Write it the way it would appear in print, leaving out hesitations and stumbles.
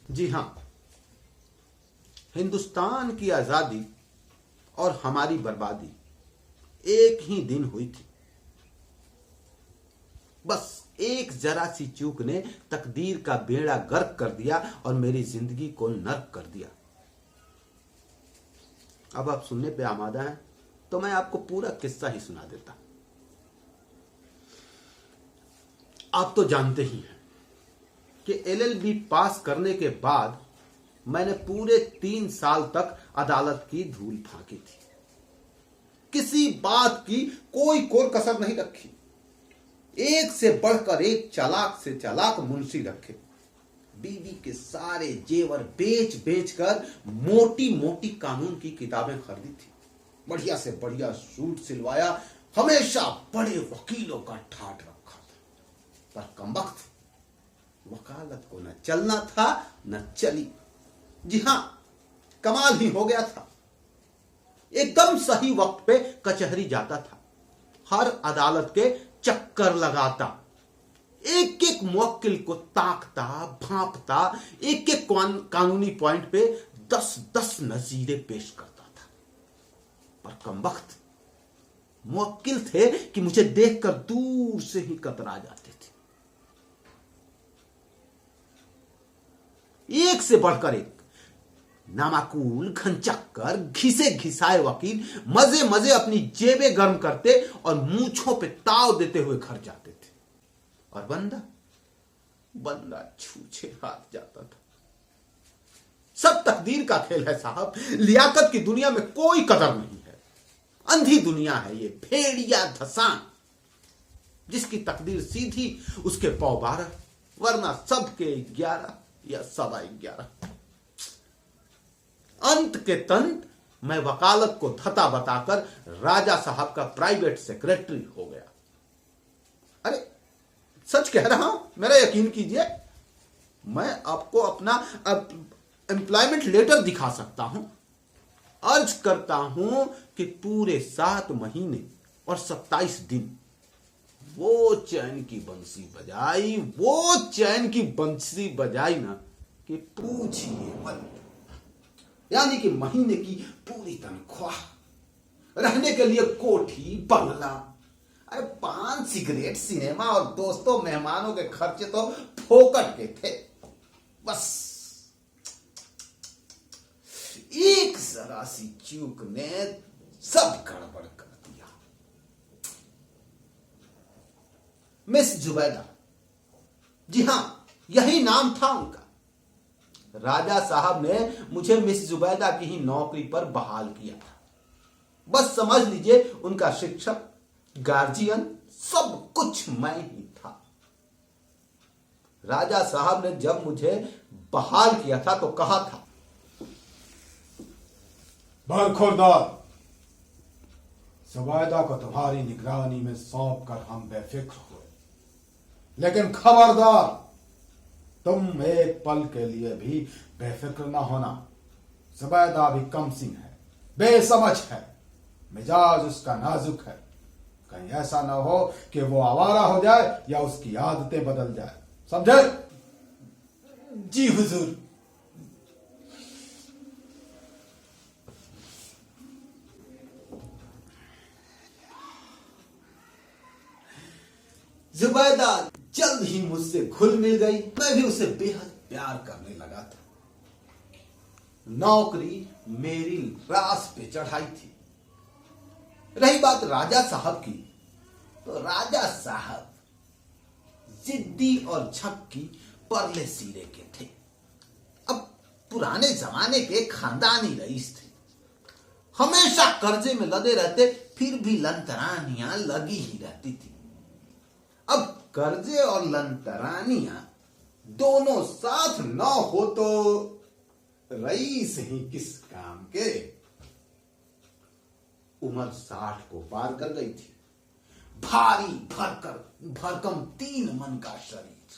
जी हां, हिंदुस्तान की आजादी और हमारी बर्बादी एक ही दिन हुई थी। बस एक जरा सी चूक ने तकदीर का बेड़ा गर्क कर दिया और मेरी जिंदगी को नर्क कर दिया। अब आप सुनने पे आमादा हैं तो मैं आपको पूरा किस्सा ही सुना देता। आप तो जानते ही हैं कि एलएलबी पास करने के बाद मैंने पूरे 3 साल तक अदालत की धूल फांकी थी। किसी बात की कोई कोर कसर नहीं रखी। एक से बढ़कर एक चालाक से चालाक मुंशी रखे। बीवी के सारे जेवर बेच बेच कर मोटी मोटी कानून की किताबें खरीदी थी। बढ़िया से बढ़िया सूट सिलवाया। हमेशा बड़े वकीलों का ठाट रखा था। पर कमबख्त वकालत को न चलना था न चली। जी हां, कमाल ही हो गया था। एकदम सही वक्त पे कचहरी जाता था। हर अदालत के चक्कर लगाता। एक एक मुवक्किल को ताकता भांपता। एक एक कानूनी पॉइंट पे 10-10 नजीरें पेश करता था। पर कमबख्त मुवक्किल थे कि मुझे देखकर दूर से ही कतरा जाते थे। एक से बढ़कर एक नामाकूल, घनचक्कर, घिसे घिसाए वकील मजे मजे अपनी जेबें गर्म करते और मूंछों पे ताव देते हुए घर जाते थे। और बंदा छूछे हाथ जाता था। सब तकदीर का खेल है साहब। लियाकत की दुनिया में कोई कदर नहीं है। अंधी दुनिया है ये, भेड़िया धसान। जिसकी तकदीर सीधी उसके पौ 12, वरना सबके 11 या 11.25। अंत के तंत मैं वकालत को धता बताकर राजा साहब का प्राइवेट सेक्रेटरी हो गया। अरे सच कह रहा हूं, मेरा यकीन कीजिए। मैं आपको अपना एम्प्लॉयमेंट लेटर दिखा सकता हूं। अर्ज करता हूं कि पूरे 7 महीने और 27 दिन वो चैन की बंसी बजाई ना कि पूछिए मत। यानी कि महीने की पूरी तनख्वाह, रहने के लिए कोठी, बंगला, अरे 5 सिगरेट, सिनेमा और दोस्तों मेहमानों के खर्चे तो फोकट के थे। बस एक जरा सी चूक ने सब गड़बड़ कर दिया। मिस जुबैदा, जी हां, यही नाम था उनका। राजा साहब ने मुझे मिस जुबैदा की ही नौकरी पर बहाल किया था। बस समझ लीजिए उनका शिक्षक, गार्जियन, सब कुछ मैं ही था। राजा साहब ने जब मुझे बहाल किया था तो कहा था, बरखुरदार, जुबैदा को तुम्हारी निगरानी में सौंप कर हम बेफिक्र हुए, लेकिन खबरदार, तुम एक पल के लिए भी बेफिक्र ना होना। जुबैदा भी कमसिन है, बेसमझ है, मिजाज उसका नाजुक है। कहीं ऐसा ना हो कि वो आवारा हो जाए या उसकी आदतें बदल जाए। समझे? जी हुजूर। जुबैदा जल्द ही मुझसे घुल मिल गई। मैं भी उसे बेहद प्यार करने लगा था। नौकरी मेरी रास पे चढ़ाई थी। रही बात राजा साहब की, तो राजा साहब जिद्दी और झक्की परले सिरे के थे। अब पुराने जमाने के खानदानी रईस थे। हमेशा कर्जे में लदे रहते, फिर भी लंतरानियां लगी ही रहती थी। अब कर्जे और लंतरानियां दोनों साथ न हो तो रईस ही किस काम के। उम्र 60 को पार कर गई थी। भारी भरकम 3 मन का शरीर,